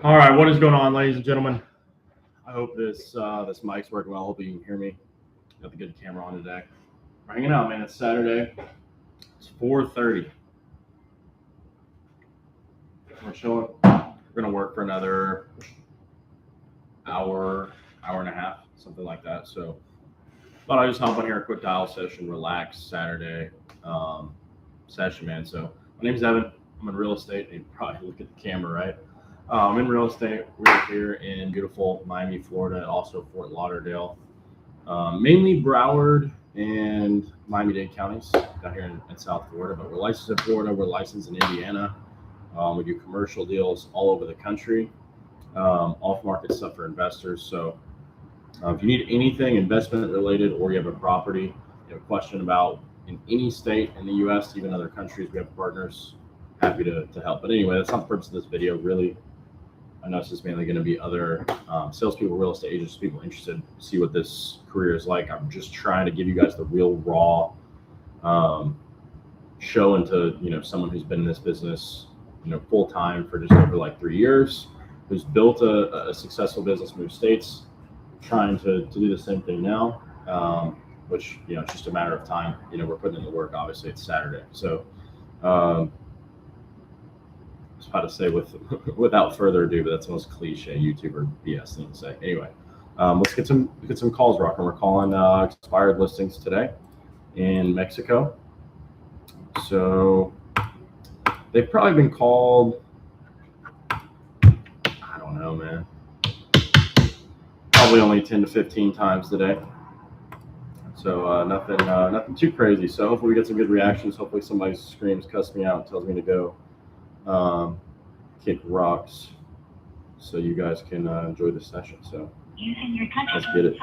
All right, what is going on, ladies and gentlemen? I hope this mic's working well. I hope you can hear me. Got the good camera on today. We're hanging out, man. It's Saturday. It's 4:30. We're chilling. We're gonna work for another hour and a half, something like that. So, thought I'd just hop on here, a quick dial session, relax Saturday session, man. So, my name's Evan. I'm in real estate. You probably look at the camera, right? I'm in real estate. We're here in beautiful Miami, Florida, also Fort Lauderdale, mainly Broward and Miami-Dade counties down here in South Florida. But we're licensed in Florida. We're licensed in Indiana. We do commercial deals all over the country, off-market stuff for investors. So if you need anything investment related, or you have a property, you have a question about in any state in the U.S., even other countries, we have partners. Happy to help. But anyway, that's not the purpose of this video, really. I know this is mainly going to be other salespeople, real estate agents, people interested to see what this career is like. I'm just trying to give you guys the real raw show into someone who's been in this business full time for just over like 3 years, who's built a successful business, moved states, trying to do the same thing now, which it's just a matter of time. We're putting in the work. Obviously, it's Saturday, so. I was about to say without further ado, but that's the most cliche YouTuber BS thing to say. Anyway, let's get some calls rocking. We're calling expired listings today in Mexico. So they've probably been called, I don't know, man, probably only 10 to 15 times today. So nothing too crazy. So hopefully we get some good reactions. Hopefully somebody screams, cuss me out, and tells me to go kick rocks, so you guys can enjoy the session. So let's get it.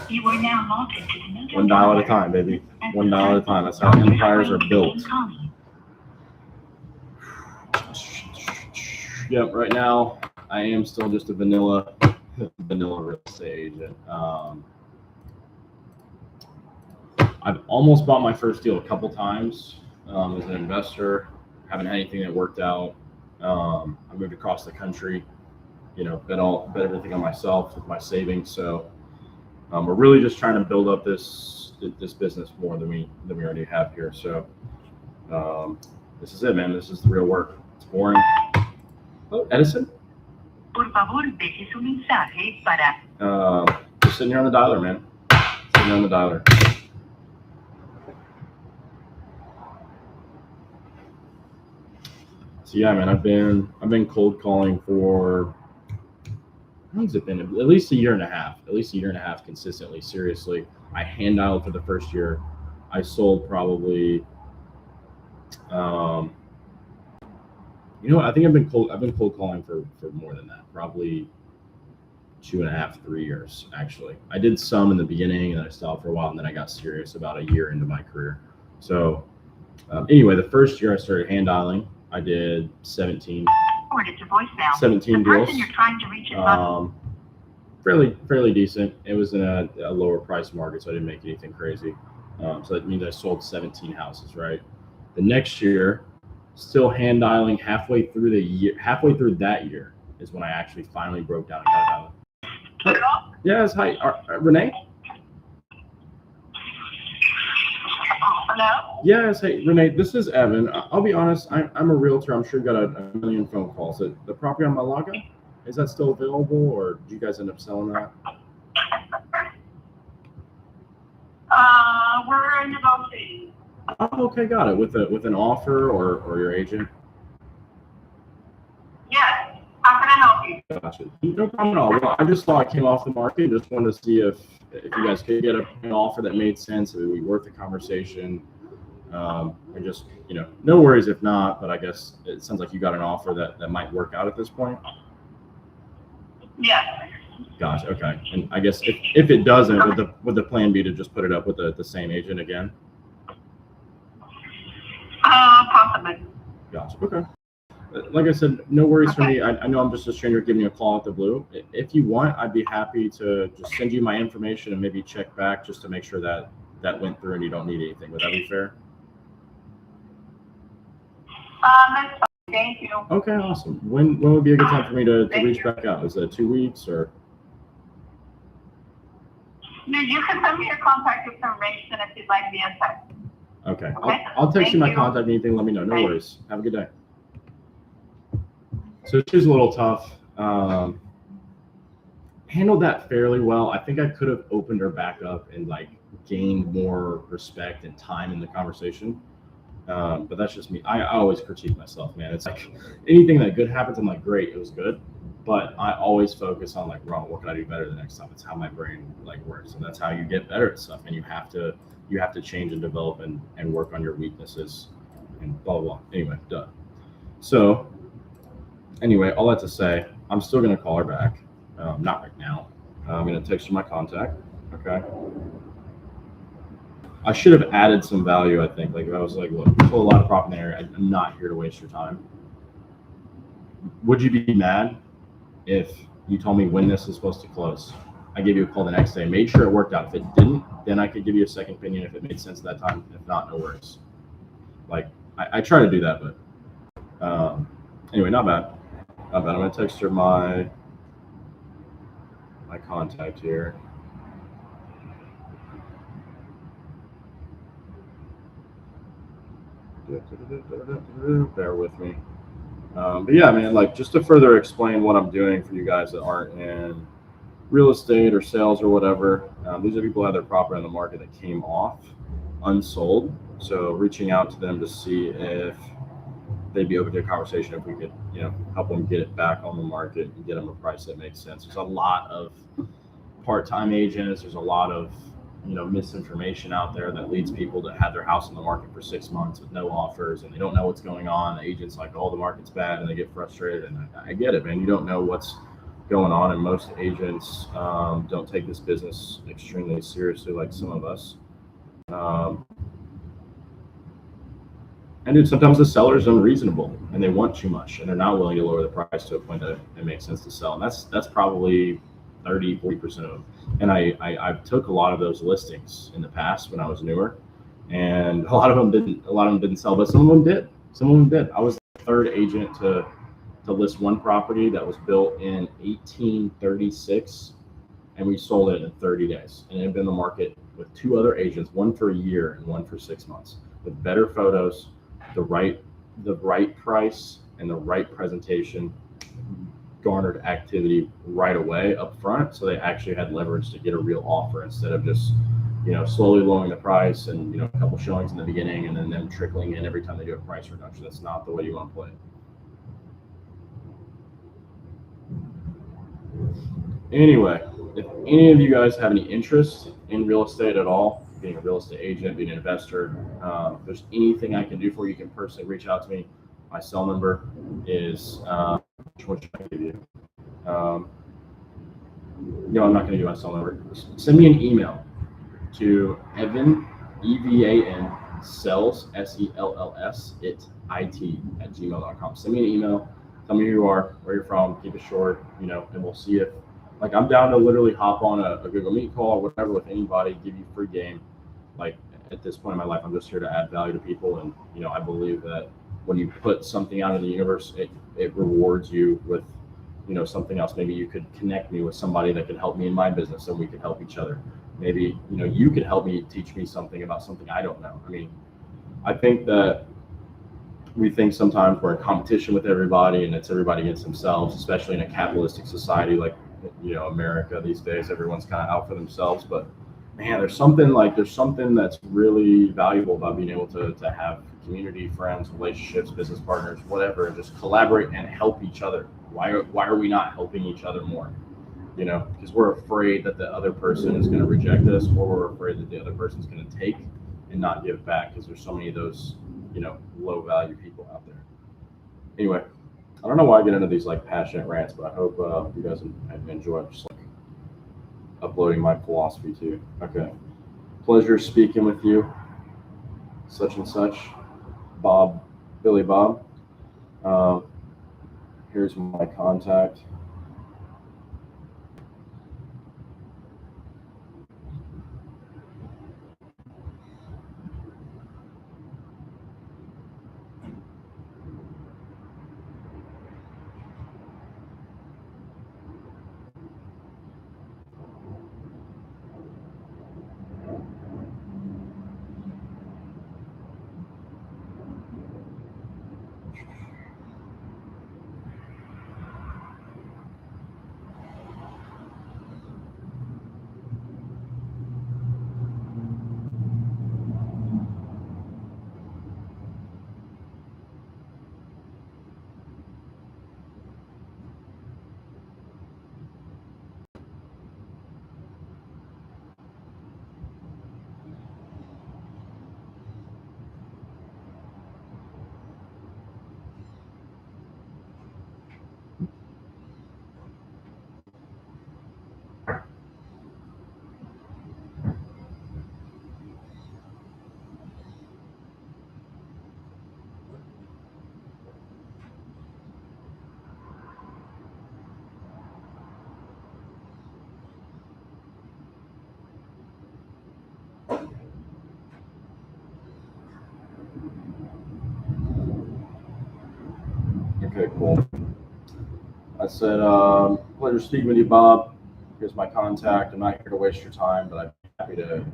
You are now logged into the Millionaire. One dial at a time, baby. One dial at a time. That's how empires are built. Yep. Right now, I am still just a vanilla real estate agent. I've almost bought my first deal a couple times as an investor. Haven't had anything that worked out. I moved across the country, bet everything on myself with my savings. So we're really just trying to build up this business more than we already have here. So this is it, man. This is the real work. It's boring. Oh, Edison. Por favor, deje su mensaje para. Just sitting here on the dialer, man. Sitting here on the dialer. So yeah, man, I've been cold calling for, how long's it been? At least a year and a half consistently. Seriously, I hand dialed for the first year. I sold probably, I think I've been cold calling for more than that, probably 2.5, 3 years actually. I did some in the beginning and I stopped for a while, and then I got serious about a year into my career. So anyway, the first year I started hand dialing. I did 17 deals. You're trying to reach fairly decent. It was in a lower price market, so I didn't make anything crazy. So that means I sold 17 houses, right? The next year, still hand dialing halfway through that year is when I actually finally broke down and got it out. Yes, hi, Renee? Hello? Yes, hey, Renee, this is Evan. I'll be honest, I'm a realtor. I'm sure you got a million phone calls. The property on Malaga, is that still available, or did you guys end up selling that? We're negotiating. Oh, okay, got it. With an offer or your agent? Yes. How can I help you? Gotcha. No problem at all. Well, I just thought I came off the market. Just wanted to see if you guys could get an offer that made sense, if it would be worth the conversation. And just, no worries if not, but I guess it sounds like you got an offer that might work out at this point. Yes. Gotcha. Okay. And I guess if it doesn't, would the plan be to just put it up with the same agent again? Possibly. Gotcha. Okay. Like I said, no worries for me. I know I'm just a stranger giving you a call out the blue. If you want, I'd be happy to just send you my information and maybe check back just to make sure that went through and you don't need anything. Would that be fair? That's fine. Thank you. Okay, awesome. When would be a good time for me to Thank reach you. back out? Is it 2 weeks or? No, you can send me your contact information if you'd like via text. Okay, Okay. I'll text you Thank my you. contact. Anything, let me know. No Thanks. worries. Have a good day. So she's a little tough. Handled that fairly well. I think I could have opened her back up and like gained more respect and time in the conversation. But that's just me. I always critique myself, man. It's like anything that good happens, I'm like, great, it was good. But I always focus on like, wrong, what can I do better the next time? It's how my brain like works, and that's how you get better at stuff. And you have to change and develop and work on your weaknesses and blah blah blah. Anyway, done. So anyway, all that to say, I'm still gonna call her back. Not right now. I'm gonna text you my contact. Okay. I should have added some value, I think. Like if I was like, look, there's a lot of profit in there. I'm not here to waste your time. Would you be mad if you told me when this is supposed to close? I gave you a call the next day, made sure it worked out. If it didn't, then I could give you a second opinion if it made sense at that time. If not, no worries. Like I try to do that, but anyway, not bad. Not bad. I'm gonna text her my contact here. Bear with me. But yeah, man, like just to further explain what I'm doing for you guys that aren't in real estate or sales or whatever, these are people who have their property on the market that came off unsold. So reaching out to them to see if they'd be open to a conversation if we could, help them get it back on the market and get them a price that makes sense. There's a lot of part-time agents. There's a lot of misinformation out there that leads people to have their house on the market for 6 months with no offers, and they don't know what's going on. The agent's like, oh, the market's bad, and they get frustrated. And I get it, man. You don't know what's going on, and most agents don't take this business extremely seriously like some of us. And dude, sometimes the seller is unreasonable and they want too much and they're not willing to lower the price to a point that it makes sense to sell. And that's probably 30-40% of them. And I took a lot of those listings in the past when I was newer, and a lot of them didn't sell, but some of them did. I was the third agent to list one property that was built in 1836, and we sold it in 30 days. And it had been in the market with two other agents, one for a year and one for 6 months, with better photos, the right price, and the right presentation. Garnered activity right away up front, so they actually had leverage to get a real offer instead of just slowly lowering the price and a couple showings in the beginning and then them trickling in every time they do a price reduction. That's not the way you want to play it. Anyway, if any of you guys have any interest in real estate at all, being a real estate agent, being an investor, if there's anything I can do for you, you can personally reach out to me. My cell number is what should I give you? No, I'm not going to do my cell number. Send me an email to Evan, EVAN, Sells, SELLS, @gmail.com. Send me an email. Tell me who you are, where you're from, keep it short, and we'll see if, I'm down to literally hop on a Google Meet call or whatever with anybody, give you free game. At this point in my life, I'm just here to add value to people. And, I believe that when you put something out in the universe, it rewards you with, something else. Maybe you could connect me with somebody that could help me in my business and we could help each other. Maybe, you could help me, teach me something about something I don't know. I think that we think sometimes we're in competition with everybody and it's everybody against themselves, especially in a capitalistic society like, America these days. Everyone's kind of out for themselves, but man, there's something that's really valuable about being able to have community, friends, relationships, business partners, whatever, and just collaborate and help each other. Why are we not helping each other more? Because we're afraid that the other person is going to reject us, or we're afraid that the other person's going to take and not give back, because there's so many of those, low value people out there. Anyway, I don't know why I get into these passionate rants, but I hope you guys enjoy just uploading my philosophy to you. Okay. Pleasure speaking with you. Such and such. Billy Bob. Here's my contact. Okay, cool. I said, pleasure speaking with you, Bob. Here's my contact. I'm not here to waste your time, but I'd be happy to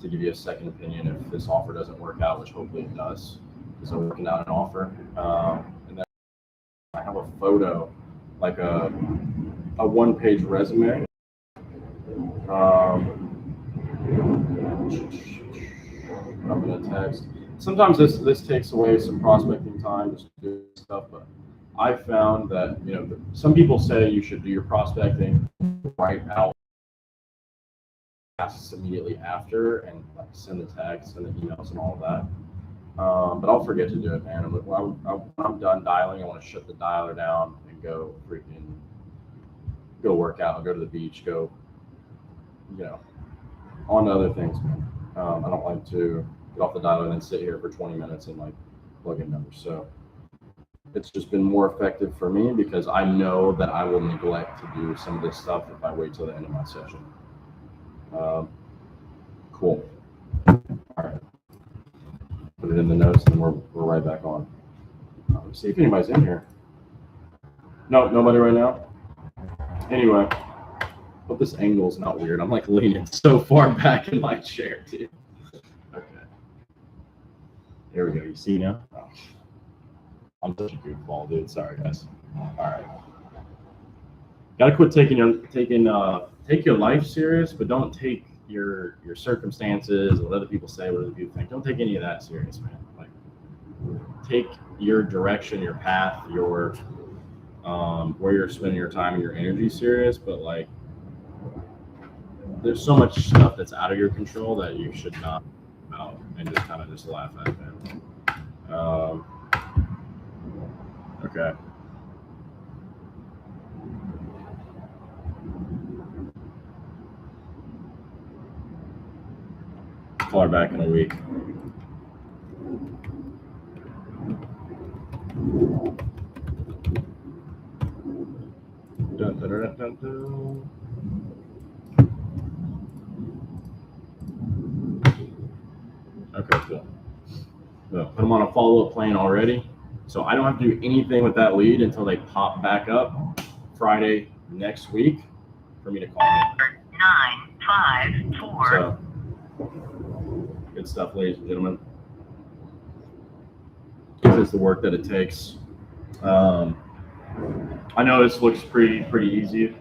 give you a second opinion if this offer doesn't work out, which hopefully it does, because I'm working out an offer. And then I have a photo, like a one-page resume. I'm gonna text. Sometimes this takes away some prospecting time just to do stuff, but I found that some people say you should do your prospecting right out immediately after and like send the text and the emails and all of that. But I'll forget to do it, man. When I'm done dialing, I want to shut the dialer down and go work out. I'll go to the beach, go on to other things, man. I don't like to get off the dialer and then sit here for 20 minutes and like plug in numbers. So it's just been more effective for me because I know that I will neglect to do some of this stuff if I wait till the end of my session. Cool. All right. Put it in the notes and then we're right back on. Let's see if anybody's in here. No, nobody right now. Anyway, hope this angle's not weird. I'm like leaning so far back in my chair, dude. Okay. There we go. You see now? Oh. I'm such a goofball, dude. Sorry, guys. All right. Gotta quit take your life serious, but don't take your circumstances, what other people say, what other people think. Don't take any of that serious, man. Like, take your direction, your path, your where you're spending your time and your energy serious. But like, there's so much stuff that's out of your control that you should not about and just kind of just laugh at it, man. Okay. Call her back in a week. Dun, dun, dun, dun, dun. Okay, cool. So put them on a follow-up plan already. So I don't have to do anything with that lead until they pop back up Friday next week for me to call them. 954. So good stuff, ladies and gentlemen. This is the work that it takes. I know this looks pretty easy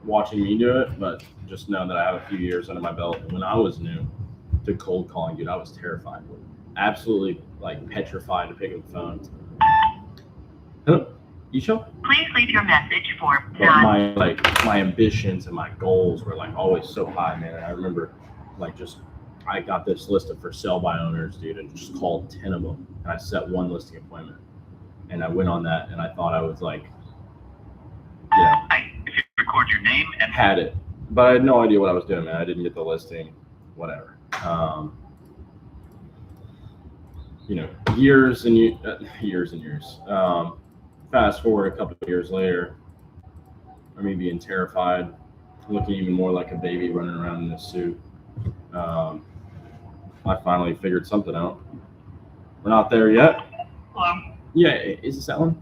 watching me do it, but just know that I have a few years under my belt. And when I was new to cold calling, dude, I was terrified. Absolutely like petrified to pick up the phone. Hello, Isha? Please leave your message for my ambitions and my goals were like always so high, man. And I remember I got this list of for sale by owners, dude, and just called 10 of them. And I set one listing appointment. And I went on that and I thought I was like, record your name and had it. But I had no idea what I was doing, man. I didn't get the listing, whatever. Years and years. Fast forward a couple of years later, I mean, being terrified, looking even more like a baby running around in a suit. I finally figured something out. We're not there yet. Hello. Yeah, is this that one?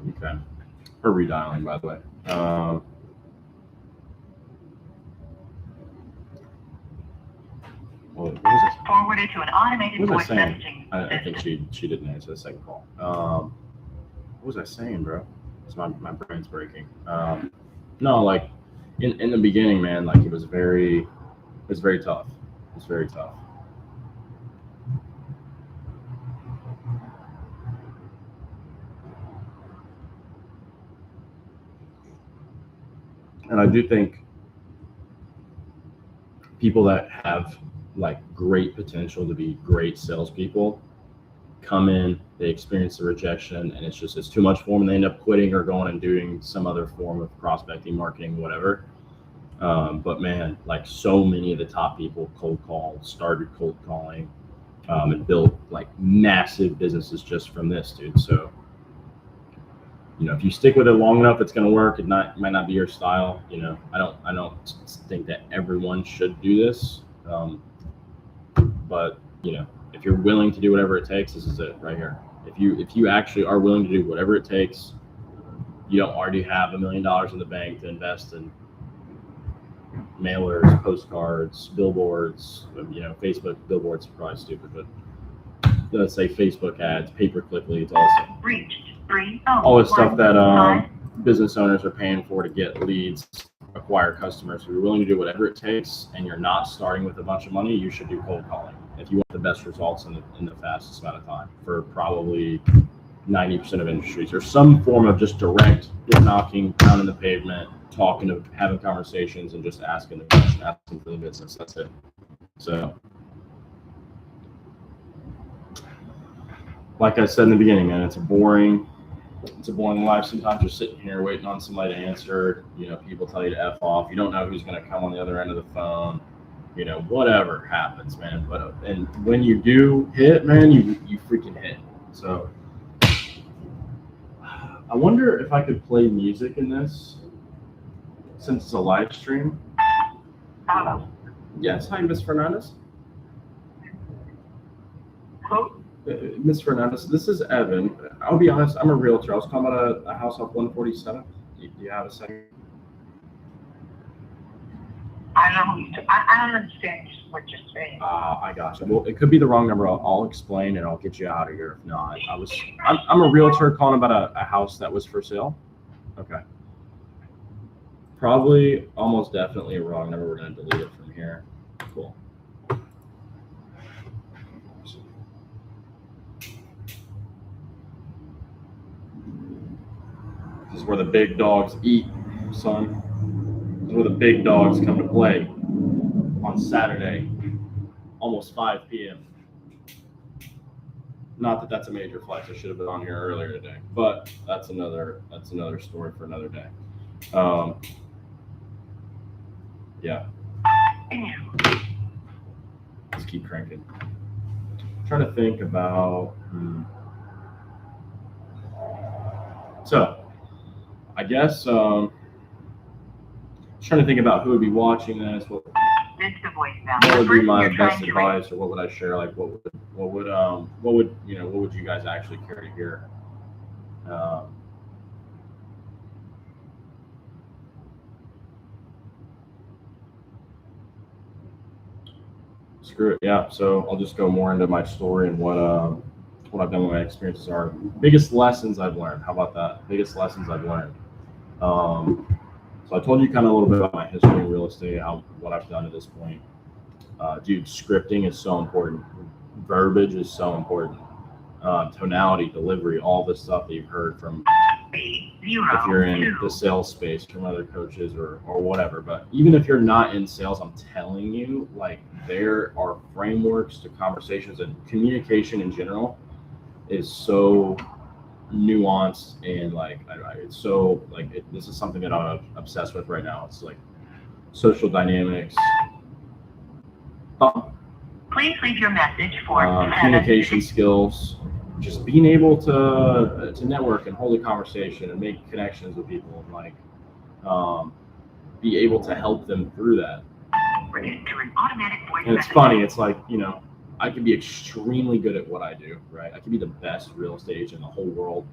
Okay. Her redialing, by the way. What was it? Forwarded to an automated What was voice I saying? messaging I think system. she didn't answer the second call. What was I saying, bro? It's my brain's breaking. No, like in the beginning, man, like it was very tough. It's very tough. And I do think people that have like great potential to be great salespeople come in, they experience the rejection, and it's too much for them, and they end up quitting or going and doing some other form of prospecting, marketing, whatever. But man, like so many of the top people started cold calling, and built like massive businesses just from this, dude. So, if you stick with it long enough, it's going to work. It might not be your style. I don't think that everyone should do this. But if you're willing to do whatever it takes, this is it right here. If you actually are willing to do whatever it takes, you don't already have $1 million in the bank to invest in mailers, postcards, billboards, Facebook billboards are probably stupid, but let's say Facebook ads, pay-per-click leads, all this stuff that business owners are paying for to get leads, acquire customers. If you're willing to do whatever it takes and you're not starting with a bunch of money, you should do cold calling if you want the best results in the fastest amount of time for probably 90% of industries, or some form of just direct door knocking, down in the pavement, talking, having conversations, and just asking the question, asking for the business. That's it. So, like I said in the beginning, man, it's a boring life. Sometimes you're sitting here waiting on somebody to answer. People tell you to F off. You don't know who's going to come on the other end of the phone. Whatever happens, man. But and when you do hit, man, you freaking hit. So I wonder if I could play music in this, since it's a live stream. Hello. Yes, hi, Miss Fernandez. Who? Miss Fernandez, this is Evan. I'll be honest, I'm a realtor. I was calling about a house off 147. Do you have a second? I don't know who I don't understand what you're saying. I got you. Well, it could be the wrong number. I'll explain and I'll get you out of here. If not, I'm a realtor calling about a house that was for sale. Okay. Probably, almost definitely a wrong number. We're going to delete it from here. Cool. This is where the big dogs eat, son. This is where the big dogs come to play on Saturday, almost 5 p.m. Not that that's a major flex. I should have been on here earlier today, but that's another story for another day. Yeah. Let's keep cranking. I'm trying to think about. So, I guess trying to think about who would be watching this. What would be my best advice, or what would I share? Like, what would you guys actually care to hear? Screw it. Yeah. So I'll just go more into my story and what I've done, what my experiences are. Biggest lessons I've learned. How about that? Biggest lessons I've learned. So I told you kind of a little bit about my history in real estate, what I've done to this point. Dude, scripting is so important. Verbiage is so important. Tonality, delivery, all this stuff that you've heard from if you're in the sales space from other coaches or whatever. But even if you're not in sales, I'm telling you, like, there are frameworks to conversations, and communication in general is so nuanced, and it's so this is something that I'm obsessed with right now. It's like social dynamics. Please leave your message for communication skills, just being able to network and hold a conversation and make connections with people, and be able to help them through that. And it's funny, it's like, I can be extremely good at what I do, right? I can be the best real estate agent in the whole world.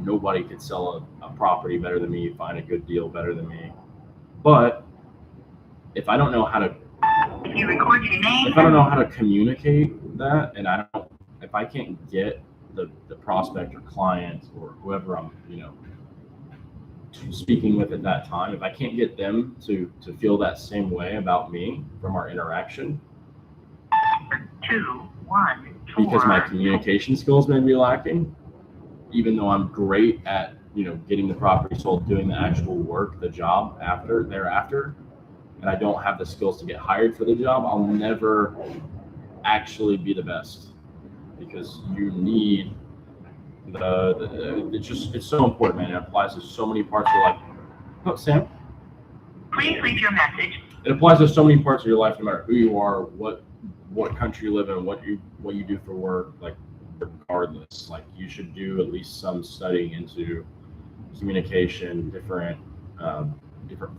Nobody could sell a property better than me, find a good deal better than me. But if I don't know how to communicate that, and if I can't get the prospect or client or whoever I'm, speaking with at that time, if I can't get them to feel that same way about me from our interaction, because my communication skills may be lacking, even though I'm great at, getting the property sold, doing the actual work, the job thereafter, and I don't have the skills to get hired for the job, I'll never actually be the best, because you need it's so important, man. It applies to so many parts of your life. Oh, Sam? Please leave your message. It applies to so many parts of your life, no matter who you are, what country you live in, what you do for work, regardless. You should do at least some studying into communication, different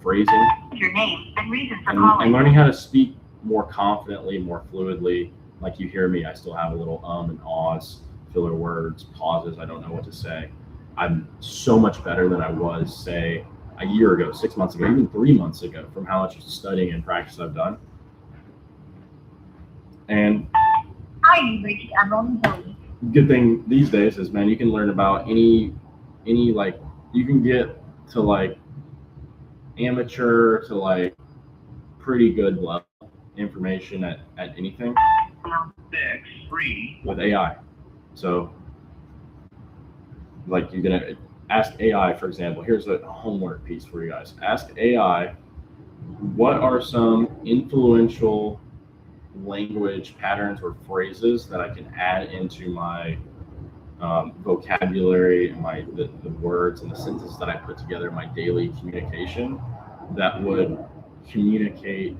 phrasing. Your name and reason for calling. And learning how to speak more confidently, more fluidly, like you hear me, I still have a little and ahs, filler words, pauses. I don't know what to say. I'm so much better than I was, say, a year ago, 6 months ago, even 3 months ago, from how much studying and practice I've done. And good thing these days is, man, you can learn about any like, you can get to like amateur to like pretty good level information at anything with AI. So like, you're gonna ask AI, for example. Here's a homework piece for you guys. Ask AI, what are some influential language patterns or phrases that I can add into my vocabulary and the words and the sentences that I put together in my daily communication that would communicate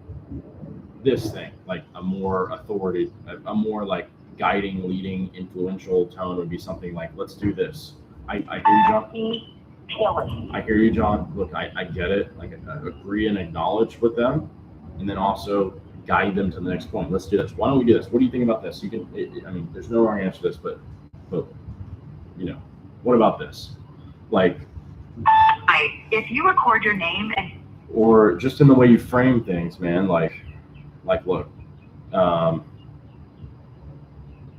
this thing, like a more authority, a more like guiding, leading, influential tone would be something like, let's do this. I hear you, John. I hear you, John. Look, I get it. Like, I agree and acknowledge with them, and then also guide them to the next point. Let's do this. Why don't we do this? What do you think about this? You can. I mean, there's no wrong answer to this, but you know, what about this? Like, if you record your name and or just in the way you frame things, man. Like, look,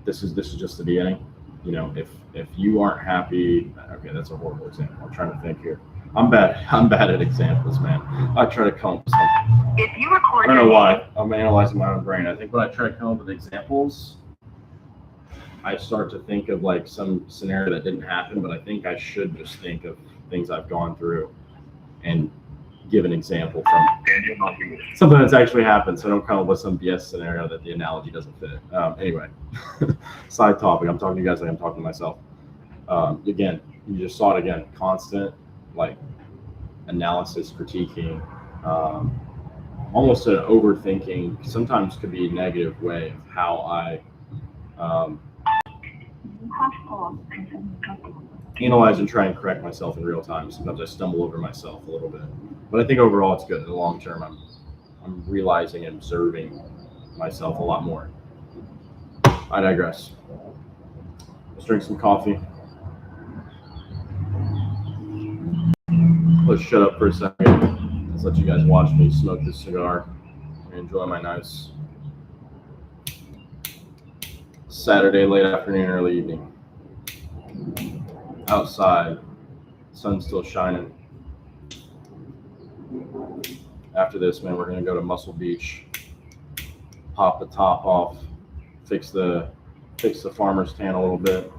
this is just the beginning. You know, if you aren't happy, okay, that's a horrible example. I'm trying to think here. I'm bad at examples, man. I try to come up with something. if you record I don't know your why. name, I'm analyzing my own brain. I think when I try to come up with examples, I start to think of like some scenario that didn't happen, but I think I should just think of things I've gone through and give an example from something that's actually happened, so I don't come up with some BS scenario that the analogy doesn't fit. Anyway, side topic. I'm talking to you guys like I'm talking to myself. Again, you just saw it again. Constant, like, analysis, critiquing, almost an overthinking. Sometimes could be a negative way of how I analyze and try and correct myself in real time. Sometimes I stumble over myself a little bit, but I think overall it's good. In the long term, I'm realizing and observing myself a lot more. I digress. Let's drink some coffee. Let's shut up for a second. Let's let you guys watch me smoke this cigar and enjoy my nice Saturday late afternoon, early evening. Outside, sun's still shining. After this, man, we're gonna go to Muscle Beach, pop the top off, fix the farmer's tan a little bit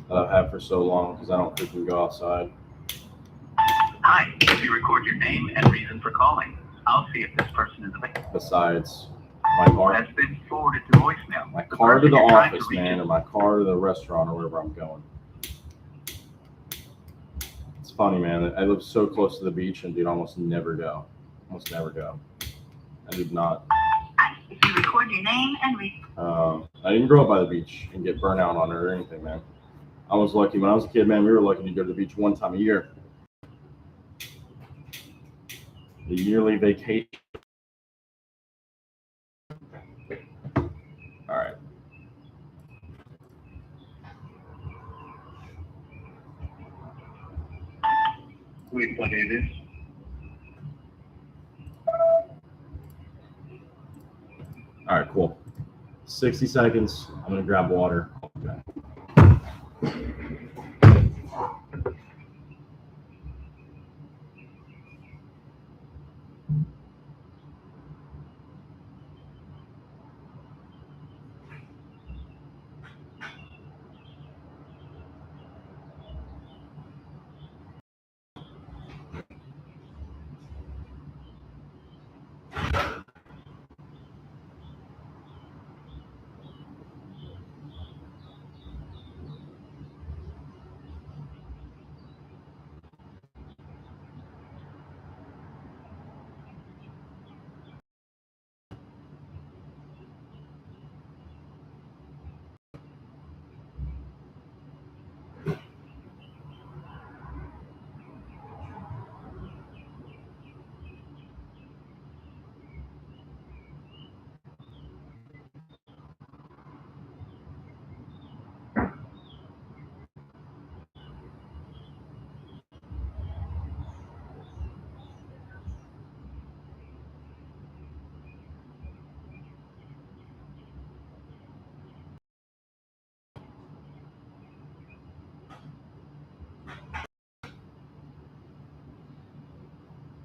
that I've had for so long because I don't freaking go outside. Hi, if you record your name and reason for calling, I'll see if this person is available. Besides, my car Has been forwarded to voicemail. my car to the office, man, or my car to the restaurant or wherever I'm going. It's funny, man. I live so close to the beach and dude, almost never go. I did not. if you record your name and I didn't grow up by the beach and get burnt out on it or anything, man. I was lucky. When I was a kid, man, we were lucky to go to the beach one time a year. The yearly vacation. All right. Wait, what it is? All right, cool. 60 seconds. I'm going to grab water. Okay.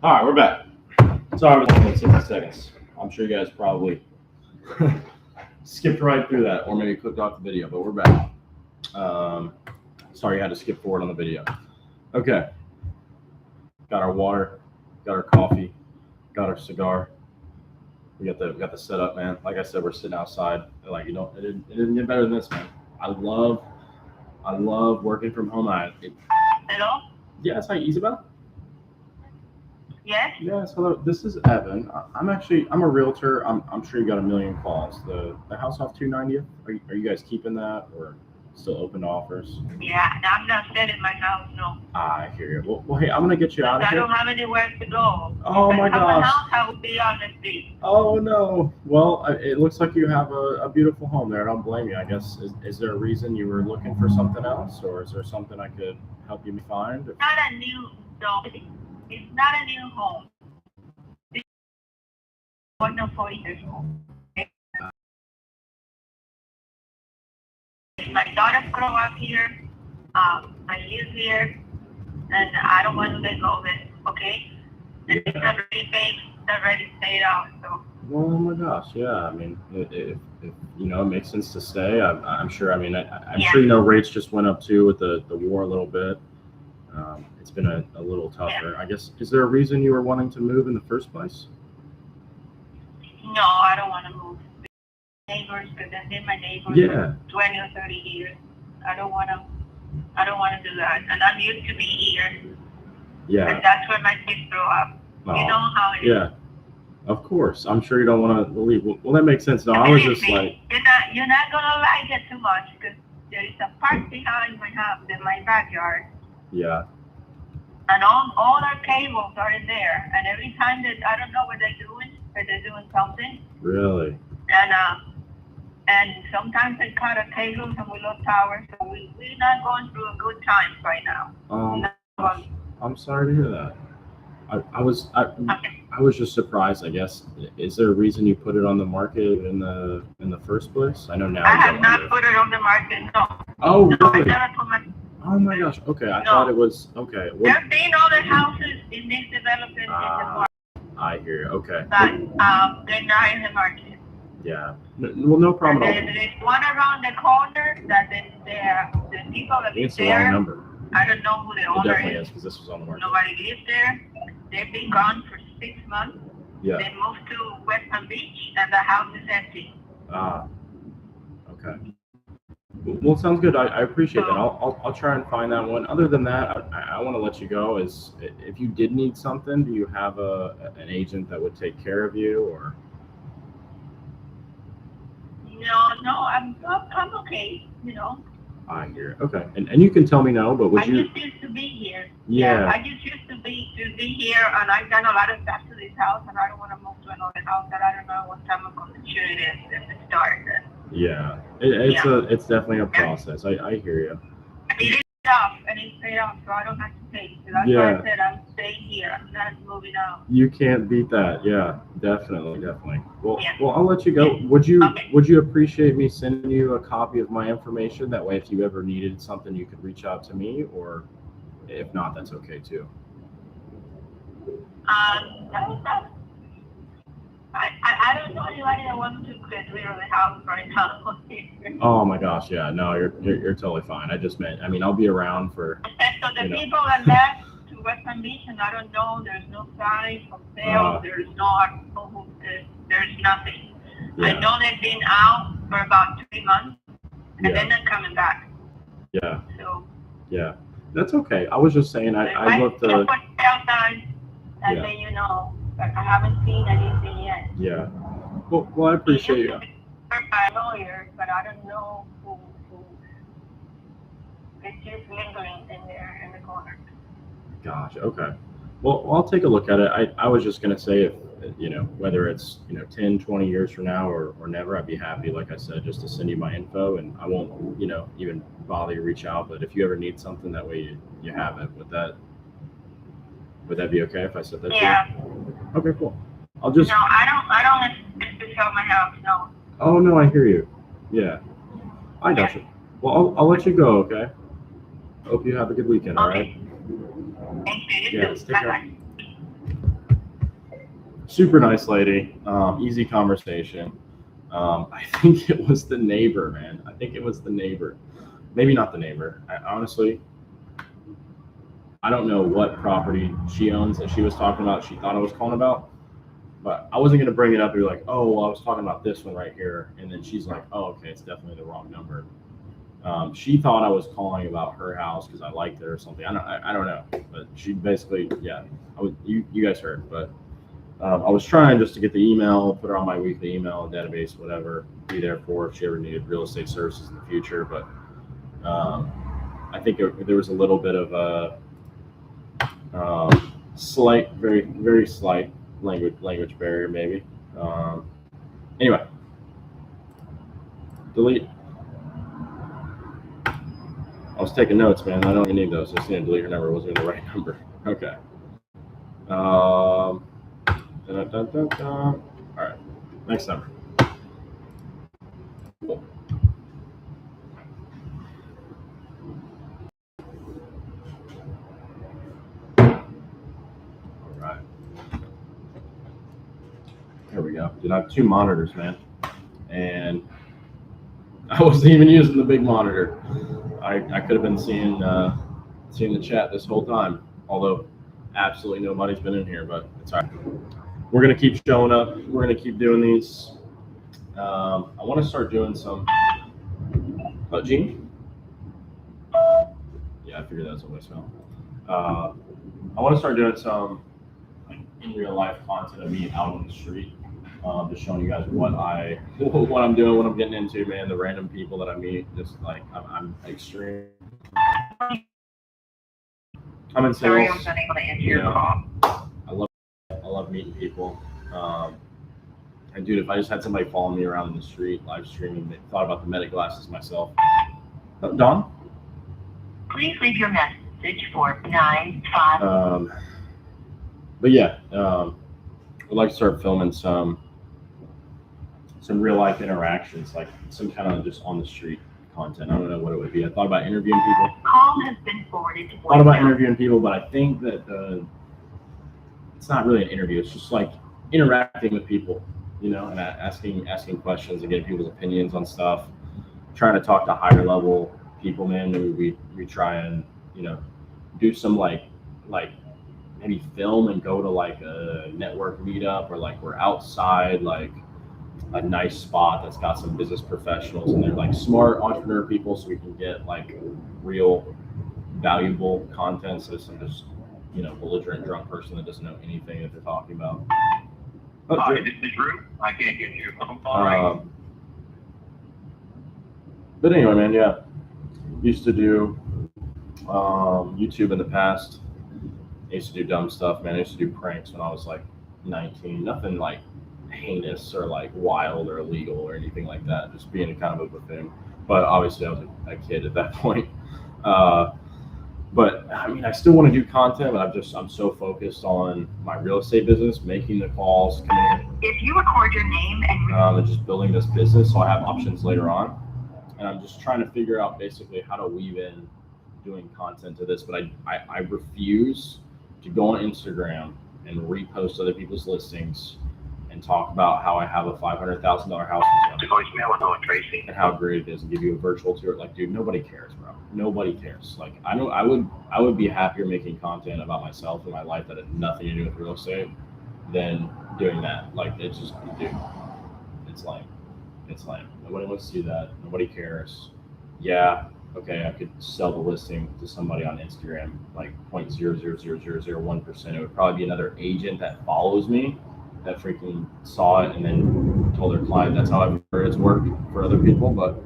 All right, we're back. Sorry for the 60 seconds. I'm sure you guys probably skipped right through that, or maybe clicked off the video, but we're back. Sorry you had to skip forward on the video. Okay. Got our water, got our coffee, got our cigar. We got the setup, man. Like I said, we're sitting outside. Like, it didn't get better than this, man. I love working from home. Hello? Yes, hi, Isabel. Yes? Yes, hello. This is Evan. I'm a realtor. I'm sure you got a million calls. The house off 290th. Are you guys keeping that or still open to offers? Yeah, I'm not selling my house, no. I hear you. Well, hey, I'm gonna get you out of I here. don't have anywhere to go. Oh my If I have a gosh. house, I will be on the street. Oh no. Well, it looks like you have a beautiful home there. I don't blame you. I guess is there a reason you were looking for something else, or is there something I could help you find? It's not a new, no, it's not a new home. It's 140 years old. My daughters grow up here. I live here, and I don't want to let go of it. Okay, and it's already paid, it's already paid out. So. Well, oh my gosh, yeah. I mean, if it makes sense to stay. I'm sure. I mean, I'm Yeah. sure rates just went up too with the war a little bit. It's been a little tougher. Yeah. I guess. Is there a reason you were wanting to move in the first place? No, I don't want to move. Neighbors, because I've been my neighbors Yeah. for 20 or 30 years. I don't want to do that. And I'm used to be here. Yeah. And that's where my kids grow up. Oh, You know how it is. yeah. Of course. I'm sure you don't want to leave. Well, that makes sense. No, I was just like. You're not gonna like it too much because there is a park behind my house in my backyard, Yeah. and all our cables are in there. And every time that I don't know what they're doing, but they're doing something. Really. And sometimes they cut our cables and we lose towers, so we're not going through a good time right now. I'm sorry to hear that. I was Okay. just surprised. I guess. Is there a reason you put it on the market in the first place? I know now. I you have don't not live- put it on the market, no. Oh, No, I really? never put my. Oh my gosh. Okay, I No. thought it was okay. Well, There's been other houses in this development in the market, I hear you. Okay. but they're not in the market. Yeah. Well, no problem at all. There's one around the corner that the people that I think it's live the wrong there, number. I don't know who the It owner definitely is. is because this was on the market. Nobody lives there. They've been gone for 6 months. Yeah. They moved to West Palm Beach, and the house is empty. Ah. Okay. Well, sounds good. I appreciate that. I'll try and find that one. Other than that, I want to let you go. Is if you did need something, do you have an agent that would take care of you, or? No, I'm okay. I hear it. Okay. And you can tell me no, but would I you? just used to be here. Yeah. I just used to be here, and I've done a lot of stuff to this house, and I don't want to move to another house that I don't know what type of condition it is if it starts. Yeah. It's definitely a process. I hear you. It is tough, and it's paid off, so I don't have to pay. So that's why I said I'm staying here. I'm not moving out. You can't beat that. Yeah, definitely. Well, Yeah. I'll let you go. Yeah. Would you Okay. appreciate me sending you a copy of my information? That way, if you ever needed something, you could reach out to me, or if not, that's okay too. I don't know anybody that wants to get rid of the house right now. Oh my gosh, yeah. No, you're totally fine. I just meant, I mean, I'll be around for. And so the You know. people that left to West Palm Beach, and I don't know, there's no sign for sale, there's no article, there's nothing. I Yeah. know they've been out for about 3 months, and Yeah. then they're coming back. Yeah. So Yeah. That's okay. I was just saying, I looked. put sale sign and Yeah. then you know, but I haven't seen anything yet. Yeah. Well, I appreciate you. By a lawyer, but I don't know who. It's just lingering in there in the corner. Gosh. Okay. Well, I'll take a look at it. I was just gonna say, if whether it's 10, 20 years from now or never, I'd be happy, like I said, just to send you my info, and I won't even bother you to reach out. But if you ever need something, that way you have it. Would that be okay if I said that Yeah. to you? Okay, cool. I'll just. No, I don't expect to sell my house. No. Oh no, I hear you. Yeah, I got you. Well, I'll let you go. Okay. Hope you have a good weekend. All right. Thank you. You Yes, too. take care. Bye-bye. super nice lady, easy conversation. I think it was the neighbor, man. I think it was the neighbor. Maybe not the neighbor. Honestly, I don't know what property she owns that she was talking about. She thought I was calling about, but I wasn't going to bring it up and be like, oh, well, I was talking about this one right here. And then she's like, oh, okay, it's definitely the wrong number. She thought I was calling about her house because I liked it or something. I don't know. But she basically, yeah, you guys heard. But I was trying just to get the email, put her on my weekly email database, whatever, be there for her if she ever needed real estate services in the future. But I think there was a little bit of a slight, very, very slight language barrier, maybe. Anyway, delete. I was taking notes, man. I don't even need those. I just need to delete her number. It wasn't even the right number. Okay. All right. Next number. Cool. All right. There we go. Dude, I have two monitors, man. And I wasn't even using the big monitor. I could have been seeing the chat this whole time, although absolutely nobody's been in here, but it's all right. We're gonna keep showing up. We're gonna keep doing these. I want to start doing some. Oh, Gene? Yeah, I figured that's what I smell. I want to start doing some like in real life content of me out on the street. Just showing you guys what I'm doing, what I'm getting into, man. The random people that I meet, just like I'm extreme. I'm in sales. Sorry, I was unable to answer your call. I love meeting people. And dude, if I just had somebody following me around in the street, live streaming, thought about the Meta glasses myself. Don? Please leave your message for 95. But yeah, I'd like to start filming some real life interactions, like some kind of just on the street content. I don't know what it would be. I thought about interviewing people. Call has been forwarded to Thought about interviewing people, but I think that it's not really an interview. It's just like interacting with people, you know, and asking questions and getting people's opinions on stuff. Trying to talk to higher level people, man. Maybe we try and, you know, do some like maybe film and go to like a network meetup, or like we're outside like a nice spot that's got some business professionals and they're like smart entrepreneur people, so we can get like real valuable content. So some just, you know, belligerent drunk person that doesn't know anything that they're talking about. Oh, Hi, this is Drew. I can't get your phone call right. But anyway, man, yeah. Used to do YouTube in the past. I used to do dumb stuff, man. I used to do pranks when I was like 19. Nothing like heinous or like wild or illegal or anything like that. Just being a kind of a buffoon. But obviously I was a kid at that point. But I mean, I still want to do content, but I'm so focused on my real estate business, making the calls, If you record your name and just building this business, so I have options later on. And I'm just trying to figure out basically how to weave in doing content to this. But I refuse to go on Instagram and repost other people's listings and talk about how I have a $500,000 house The voicemail was on Tracy. and how great it is, and give you a virtual tour. Like, dude, nobody cares, bro. Nobody cares. Like, I know I would be happier making content about myself and my life that had nothing to do with real estate than doing that. Like, it's just, dude, it's lame. It's lame. Nobody wants to do that. Nobody cares. Yeah, okay, I could sell the listing to somebody on Instagram, like 0.00001%. It would probably be another agent that follows me that freaking saw it and then told their client. That's how I've heard it's worked for other people. But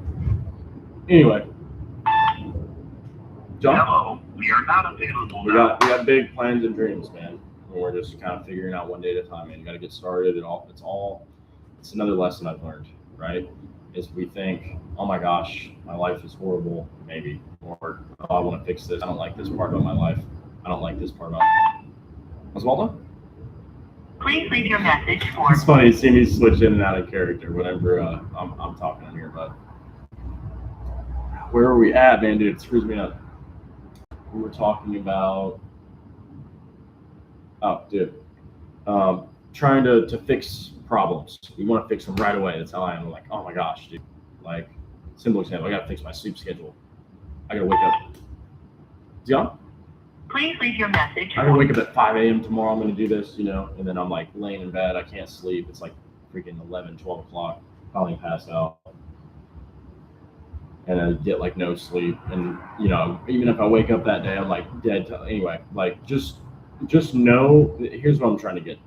anyway, John, Hello, we are not available we now. got big plans and dreams, man. And we're just kind of figuring out one day at a time, man. You got to get started. It's another lesson I've learned, right? Is we think, oh my gosh, my life is horrible, maybe, or oh, I want to fix this. I don't like this part about my life. I don't like this part about Oswaldo? please leave your message for It's funny to see me switch in and out of character whenever I'm talking in here, but where are we at, man, dude? It screws me up. We were talking about, oh, dude. trying to fix problems. We want to fix them right away. That's how I am. I'm like, oh my gosh, dude. Like, simple example, I got to fix my sleep schedule. I got to wake up. Yeah. Please leave your message. I can wake up at 5 a.m. tomorrow. I'm going to do this, you know, and then I'm like laying in bed. I can't sleep. It's like freaking 11, 12 o'clock. Probably pass out. And I get like no sleep. And, you know, even if I wake up that day, I'm like dead. Anyway, like just know, here's what I'm trying to get,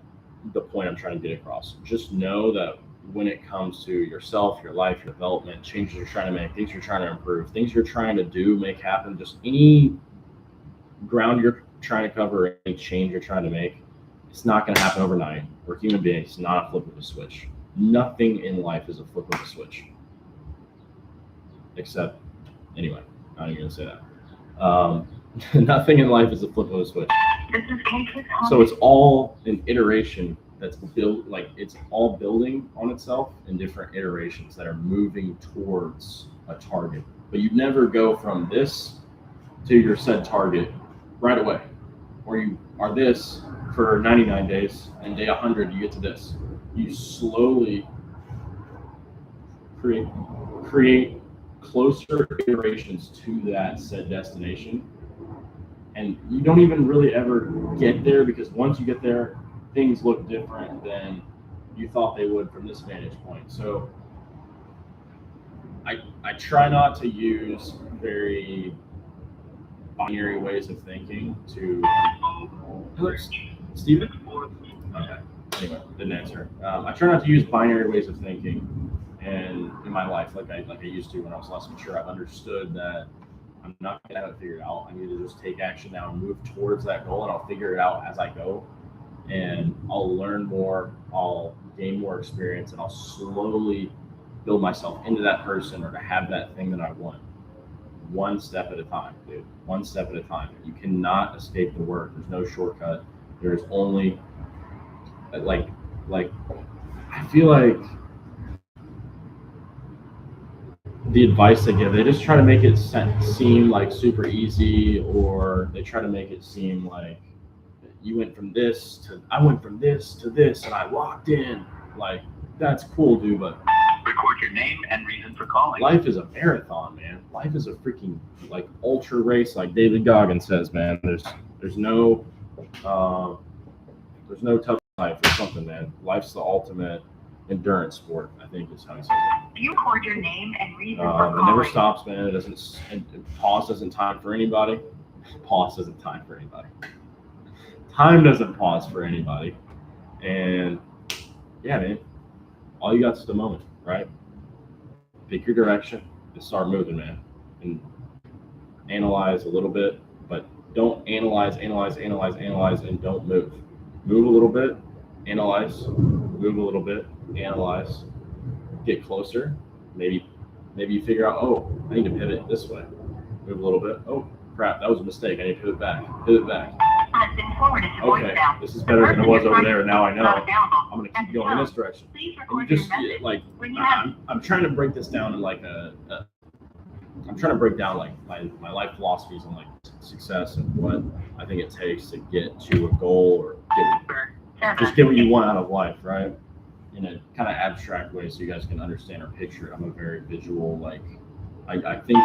the point I'm trying to get across. Just know that when it comes to yourself, your life, your development, changes you're trying to make, things you're trying to improve, things you're trying to do, make happen, just any ground you're trying to cover, any change you're trying to make, it's not going to happen overnight. We're human beings. It's not a flip of a switch. Nothing in life is a flip of a switch. Except, anyway, I'm not even going to say that. Nothing in life is a flip of a switch. So it's all an iteration that's built, like it's all building on itself in different iterations that are moving towards a target. But you never go from this to your said target right away, or you are this for 99 days and day 100 you get to this. You slowly create closer iterations to that said destination, and you don't even really ever get there, because once you get there, things look different than you thought they would from this vantage point. So I try not to use very binary ways of thinking to Steven? Okay. Anyway, didn't answer. I try not to use binary ways of thinking and in my life like I used to when I was less mature. I've understood that I'm not gonna have it figured out. I need to just take action now and move towards that goal, and I'll figure it out as I go. And I'll learn more, I'll gain more experience, and I'll slowly build myself into that person or to have that thing that I want. One step at a time, dude. One step at a time. You cannot escape the work. There's no shortcut. There's only like I feel like the advice they give, they just try to make it seem like super easy, or they try to make it seem like you went from this to, I went from this to this and I walked in. Like, that's cool, dude, but Record your name and reason for calling. life is a marathon, man. Life is a freaking like ultra race, like David Goggins says, man. There's no tough life or something, man. Life's the ultimate endurance sport, I think is how he says it. You record your name and reason for calling. It never stops, man. It doesn't. Pause doesn't time for anybody. Pause doesn't time for anybody. Time doesn't pause for anybody. And yeah, man, all you got is the moment, right? Pick your direction and start moving, man. And analyze a little bit, but don't analyze, and don't move. Move a little bit, analyze, move a little bit, analyze, get closer. Maybe you figure out, oh, I need to pivot this way. Move a little bit. Oh, crap, that was a mistake. I need to pivot back. Has been forwarded to Okay, voicemail. this is better than it was over there. Now I know. I'm going to keep going in this direction. Please And record just your message. like, When you have I'm trying to break this down in like I'm trying to break down like my life philosophies and like success and what I think it takes to get to a goal, or just get what you want out of life, right? In a kind of abstract way, so you guys can understand or picture it. I'm a very visual, like I think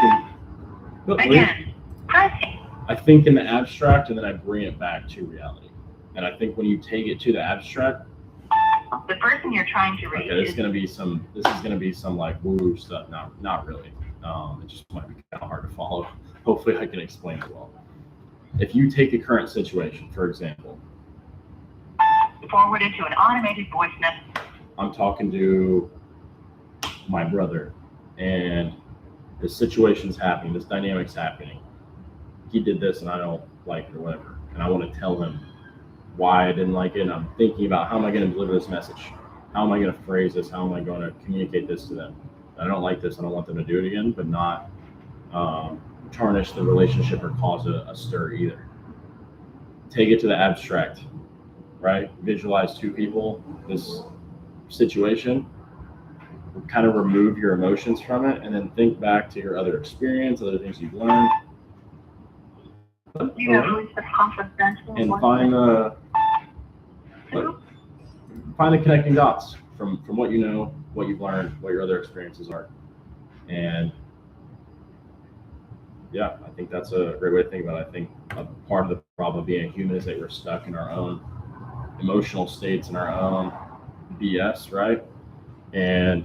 Again, pressing. I think in the abstract, and then I bring it back to reality. And I think when you take it to the abstract, The person you're trying to reach okay, this is is gonna be some like woo stuff. Not really. It just might be kind of hard to follow. Hopefully I can explain it well. If you take a current situation, for example, forwarded to an automated voice message. I'm talking to my brother, and this situation's happening, this dynamic's happening. He did this and I don't like it or whatever. And I want to tell him why I didn't like it. And I'm thinking about, how am I going to deliver this message? How am I going to phrase this? How am I going to communicate this to them? I don't like this. I don't want them to do it again, but not tarnish the relationship or cause a stir either. Take it to the abstract, right? Visualize two people, this situation, kind of remove your emotions from it, and then think back to your other experience, other things you've learned. You know, it's the confidential And voice find message. the find the connecting dots from what you know, what you've learned, what your other experiences are. And yeah, I think that's a great way to think about it. I think a part of the problem of being a human is that we're stuck in our own emotional states and our own BS, right? And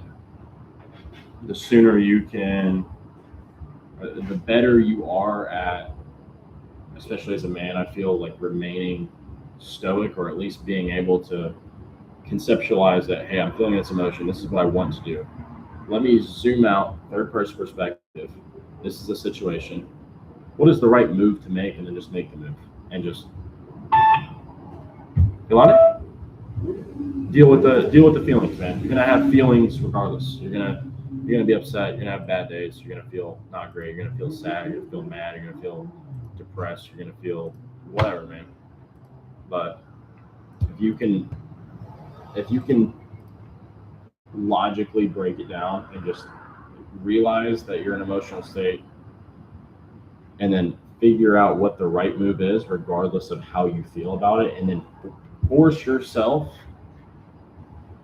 the sooner you can, the better you are at, especially as a man, I feel like remaining stoic, or at least being able to conceptualize that, hey, I'm feeling this emotion. This is what I want to do. Let me zoom out, third person perspective. This is a situation. What is the right move to make? And then just make the move. And just feel on it. Deal with the feelings, man. You're gonna have feelings regardless. You're gonna be upset. You're gonna have bad days. You're gonna feel not great. You're gonna feel sad. You're gonna feel mad. You're gonna feel depressed. You're gonna feel whatever, man. But if you can logically break it down and just realize that you're in an emotional state, and then figure out what the right move is regardless of how you feel about it, and then force yourself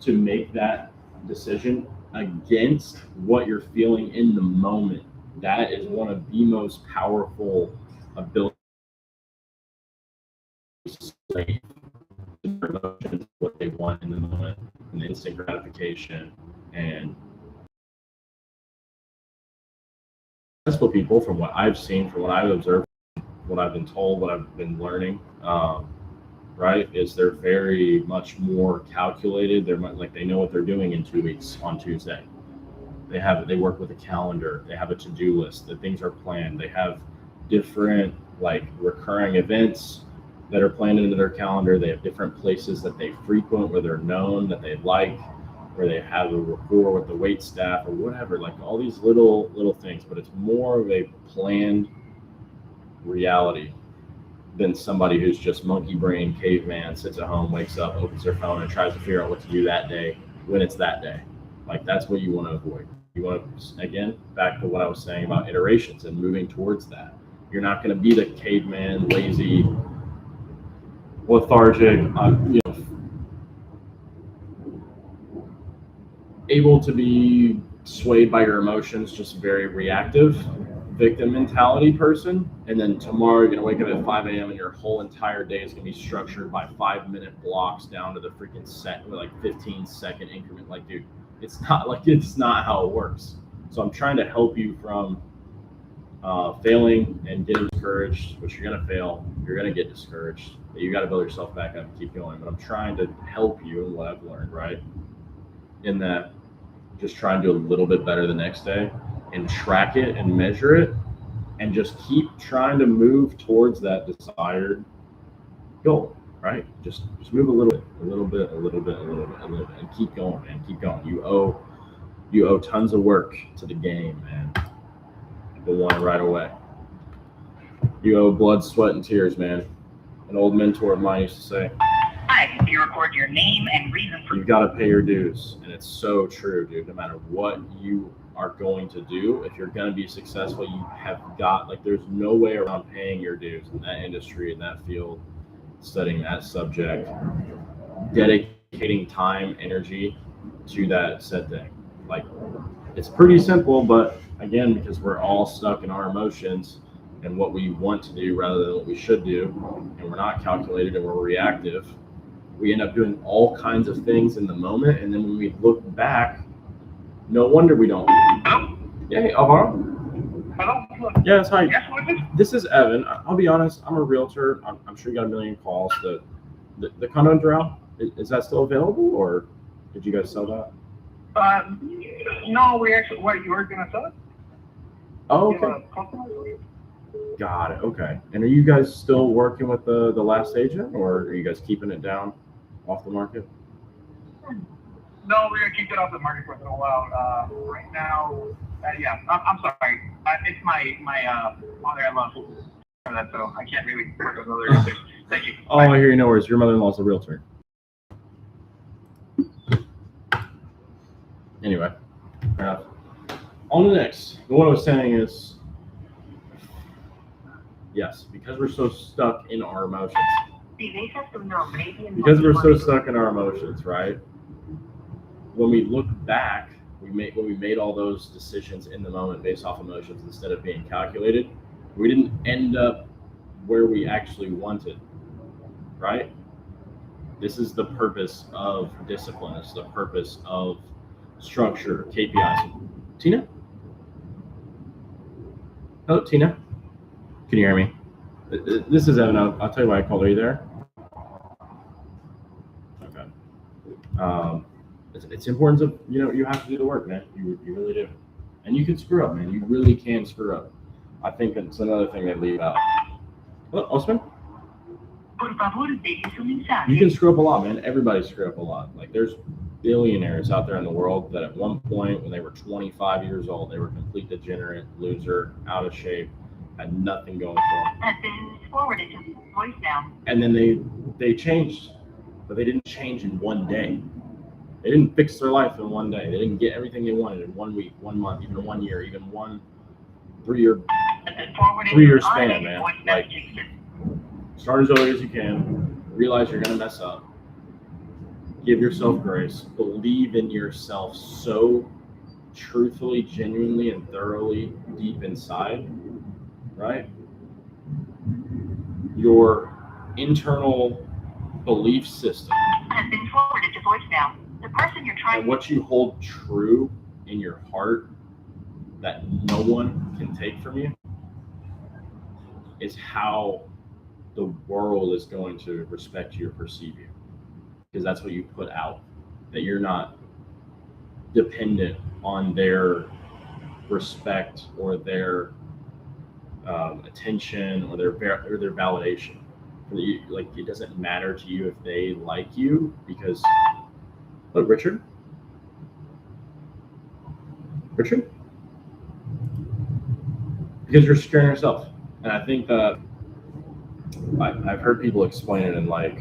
to make that decision against what you're feeling in the moment. That is one of the most powerful abilities to slave their emotions, what they want in the moment, and instant gratification. And successful people, from what I've seen, from what I've observed, what I've been told, what I've been learning, right, is they're very much more calculated. They're like, they know what they're doing in 2 weeks on Tuesday. They work with a calendar. They have a to-do list. The things are planned. They have different like recurring events that are planned into their calendar. They have different places that they frequent, where they're known, that they like, where they have a rapport with the wait staff or whatever, like all these little things. But it's more of a planned reality than somebody who's just monkey brain caveman, sits at home, wakes up, opens their phone, and tries to figure out what to do that day when it's that day. Like, that's what you want to avoid. You want to, again, back to what I was saying about iterations and moving towards that. You're not going to be the caveman, lazy, lethargic, able to be swayed by your emotions, just very reactive victim mentality person. And then tomorrow you're gonna wake up at 5 a.m. and your whole entire day is gonna be structured by 5-minute blocks down to the freaking set, like 15-second increment. Like, dude, it's not how it works. So I'm trying to help you from failing and getting discouraged, which you're gonna fail, you're gonna get discouraged, but you got to build yourself back up and keep going. But I'm trying to help you in what I've learned, right? In that, just try and do a little bit better the next day and track it and measure it, and just keep trying to move towards that desired goal, right? Just move a little bit, and keep going, man. Keep going. You owe tons of work to the game, man. People want it right away. You owe blood, sweat, and tears, man. An old mentor of mine used to say, Hi, you record your name and reason for... you've got to pay your dues. And it's so true, dude. No matter what you are going to do, if you're going to be successful, you have got, like, there's no way around paying your dues in that industry, in that field, studying that subject, dedicating time, energy to that said thing. Like, it's pretty simple, but again, because we're all stuck in our emotions and what we want to do rather than what we should do, and we're not calculated and we're reactive, we end up doing all kinds of things in the moment, and then when we look back, no wonder we don't. Hello? Yeah, hey, Alvaro? Hello? Yeah, that's hi. Yes, what is this? This is Evan. I'll be honest, I'm a realtor. I'm sure you got a million calls. The condo in Doral, is that still available, or did you guys sell that? No, we actually, what, you were going to sell it? Oh, You have okay. a customer? Got it. Okay. And are you guys still working with the last agent, or are you guys keeping it down off the market? No, we're going to keep it off the market for a little while. Right now, yeah, I'm sorry. It's my mother-in-law for that, so I can't really work with other realtors. Thank you. Oh, I hear you. No worries. Your mother-in-law's a realtor. Anyway, fair enough. On to the next. What I was saying is, yes, because we're so stuck in our emotions, Si dejas tu nombre y el Because we're motivo so de- stuck in our emotions, right? When we look back, when we made all those decisions in the moment based off emotions instead of being calculated, we didn't end up where we actually wanted, right? This is the purpose of discipline. It's the purpose of structure, KPIs. Tina? Hello, Tina. Can you hear me? This is Evan. I'll tell you why I called. Are you there? Okay. It's important to, you have to do the work, man. You really do. And you can screw up, man. You really can screw up. I think it's another thing they leave out. Oh, Osman? Por favor, deje su mensaje. You can screw up a lot, man. Everybody screw up a lot. Like, there's billionaires out there in the world that at one point, when they were 25 years old, they were a complete degenerate, loser, out of shape, had nothing going for them. Has been forwarded to voicemail. And then they changed, but they didn't change in one day. They didn't fix their life in one day. They didn't get everything they wanted in 1 week, 1 month, even 1 year, even 1 3-year Has been forwarded 3-year to span, automated man. voice Like, messaging. start as early as you can. Realize you're gonna mess up. Give yourself grace. Believe in yourself so truthfully, genuinely, and thoroughly deep inside, right? Your internal belief system Has been forwarded to voicemail. The person you're trying and what you hold true in your heart that no one can take from you is how the world is going to respect you or perceive you, because that's what you put out, that you're not dependent on their respect or their attention or their validation. Like, it doesn't matter to you if they like you, because look, Richard, because you're securing yourself. And I think that I've heard people explain it in like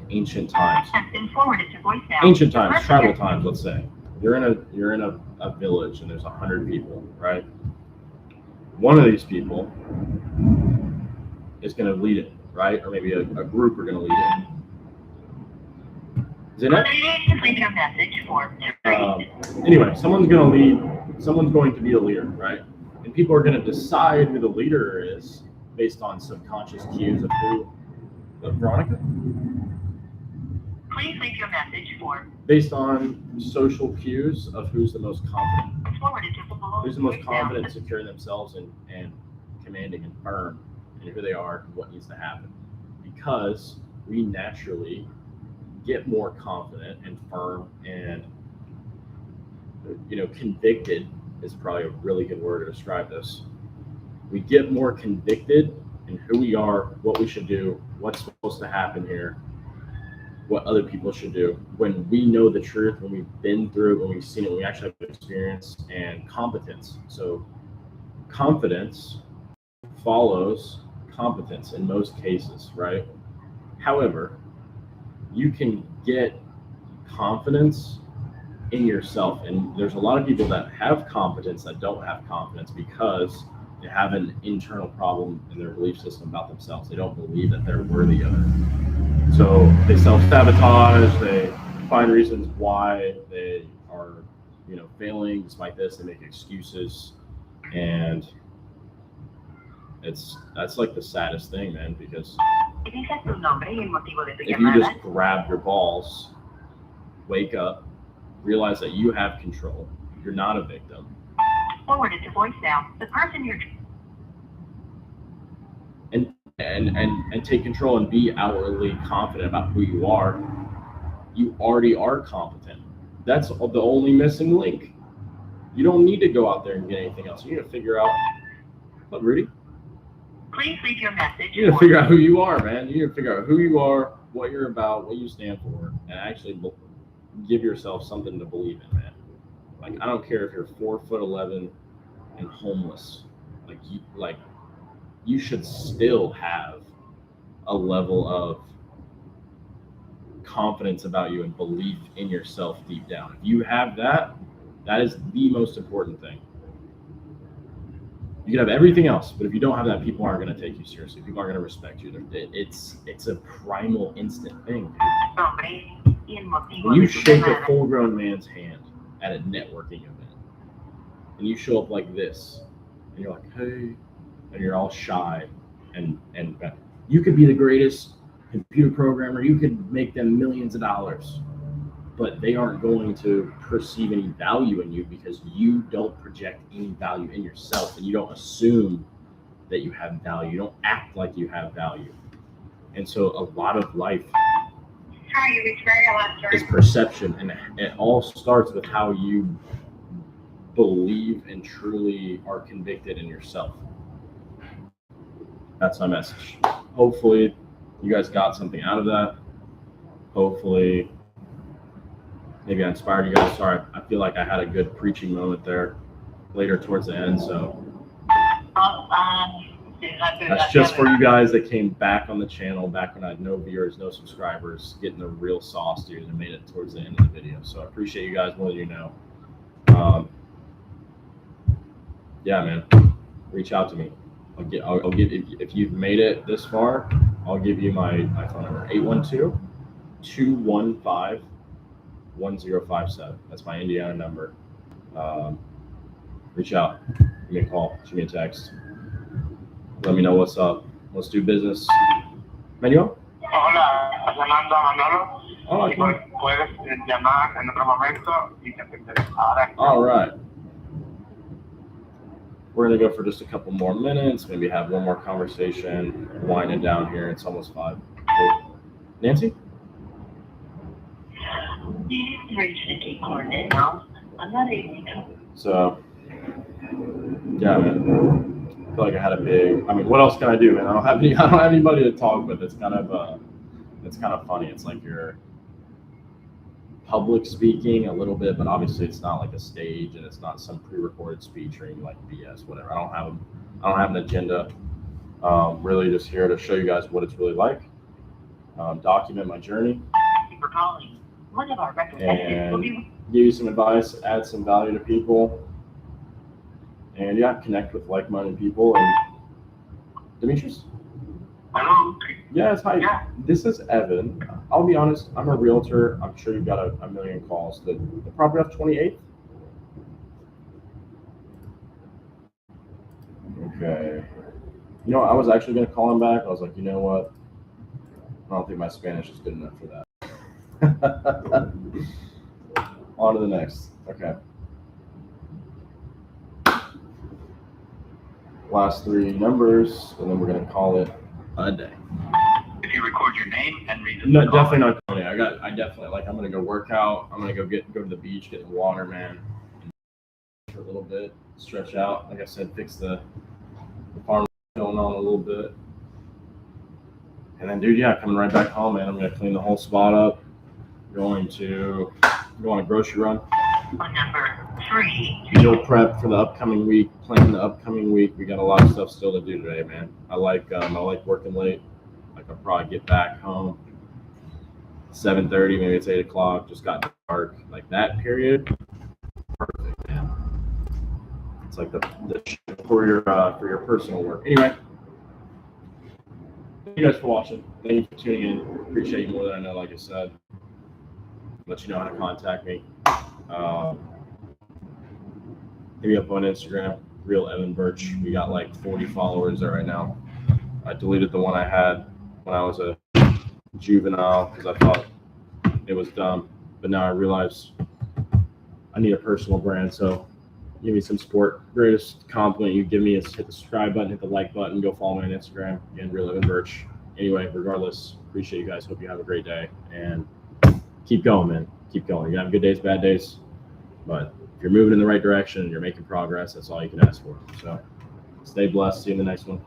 ancient times. has been forwarded to voicemail. Ancient The times, person tribal you're- times, let's say. You're in a village and there's 100 people, right? One of these people is going to lead it, right? Or maybe a group are going to lead it. Is it? Please leave a message for Anyway, someone's going to be a leader, right? And people are going to decide who the leader is based on subconscious cues of who. Veronica? Please leave your message for Based on social cues of who's the most confident. forwarded to Who's the most voicemail. confident, secure in themselves, and commanding and firm in who they are and what needs to happen. Because we naturally get more confident and firm and, convicted is probably a really good word to describe this. We get more convicted in who we are, what we should do, what's supposed to happen here, what other people should do. When we know the truth, when we've been through it, when we've seen it, when we actually have experience and competence. So confidence follows competence in most cases, right? However, you can get confidence in yourself. And there's a lot of people that have competence that don't have confidence because they have an internal problem in their belief system about themselves. They don't believe that they're worthy of it. So they self-sabotage, they find reasons why they are, failing despite this. They make excuses. And that's like the saddest thing, man, because Dices tu nombre y el motivo de tu if you llamada. just grab your balls, wake up, realize that you have control, you're not a victim, Forwarded to voicemail. The person you're and take control and be outwardly confident about who you are, you already are competent. That's the only missing link. You don't need to go out there and get anything else. You need to figure out, what, Rudy? Please leave your message. You need to figure out who you are, man. You need to figure out who you are, what you're about, what you stand for, and actually give yourself something to believe in, man. Like, I don't care if you're 4'11" and homeless. You should still have a level of confidence about you and belief in yourself deep down. If you have that, that is the most important thing. You can have everything else, but if you don't have that, people aren't going to take you seriously. People aren't going to respect you. It's a primal instant thing. When you shake a full-grown man's hand at a networking event, and you show up like this, and you're like, hey, and you're all shy, and you could be the greatest computer programmer. You could make them millions of dollars, but they aren't going to perceive any value in you because you don't project any value in yourself, and you don't assume that you have value. You don't act like you have value. And so a lot of life is perception, and it all starts with how you believe and truly are convicted in yourself. That's my message. Hopefully you guys got something out of that. Hopefully maybe I inspired you guys. Sorry, I feel like I had a good preaching moment there later towards the end. So that's just for you guys that came back on the channel, back when I had no viewers, no subscribers, getting the real sauce, dude, and made it towards the end of the video. So I appreciate you guys more than you know. Yeah, man, reach out to me. I'll give if you've made it this far, I'll give you my phone number, 812-215-1057. That's my Indiana number. Reach out, give me a call, shoot me a text. Let me know what's up. Let's do business. Manuel? Hola, Fernando Manolo. Hola, Puedes llamar en otro momento y te atenderé. Ahora. All right. We're going to go for just a couple more minutes, maybe have one more conversation, winding down here. It's almost 5. Nancy? So, yeah, man. I feel like I had a big. I mean, what else can I do, man? I don't have anybody to talk with. It's kind of funny. It's like you're public speaking a little bit, but obviously it's not like a stage, and it's not some pre-recorded speech or any like BS, whatever. I don't have an agenda. Really, just here to show you guys what it's really like. Document my journey. For calling. One of our representatives will give you some advice, add some value to people, and yeah, connect with like-minded people. And Demetrius? Hello. Yes, hi. Yeah. This is Evan. I'll be honest, I'm a realtor. I'm sure you've got a million calls. The property off 28th? Okay. You know, I was actually going to call him back. I was like, you know what? I don't think my Spanish is good enough for that. On to the next. Okay. Last 3 numbers, and then we're going to call it a day. If you record your name and reason. No, definitely not Tony. I definitely, like, I'm going to go work out. I'm going to go to the beach, get in the water, man. For a little bit, stretch out. Like I said, fix the farm going on a little bit. And then, dude, yeah, coming right back home, man. I'm going to clean the whole spot up. Going to go on a grocery run. Number 3. Meal prep for the upcoming week. Plan the upcoming week. We got a lot of stuff still to do today, man. I like working late. Like I'll probably get back home 7:30, maybe it's 8 o'clock. Just got dark. Like that period. Perfect, man. It's like the for your personal work. Anyway. Thank you guys for watching. Thank you for tuning in. Appreciate you more than I know, like I said. Let you know how to contact me. Hit me up on Instagram, Real Evan Birch. We got like 40 followers there right now. I deleted the one I had when I was a juvenile because I thought it was dumb. But now I realize I need a personal brand. So give me some support. Greatest compliment you give me is hit the subscribe button, hit the like button, go follow me on Instagram. Again, Real Evan Birch. Anyway, regardless, appreciate you guys. Hope you have a great day. And keep going, man. Keep going. You have good days, bad days. But if you're moving in the right direction and you're making progress, that's all you can ask for. So stay blessed. See you in the next one.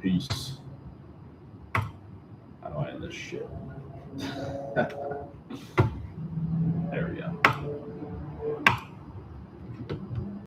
Peace. How do I end this shit?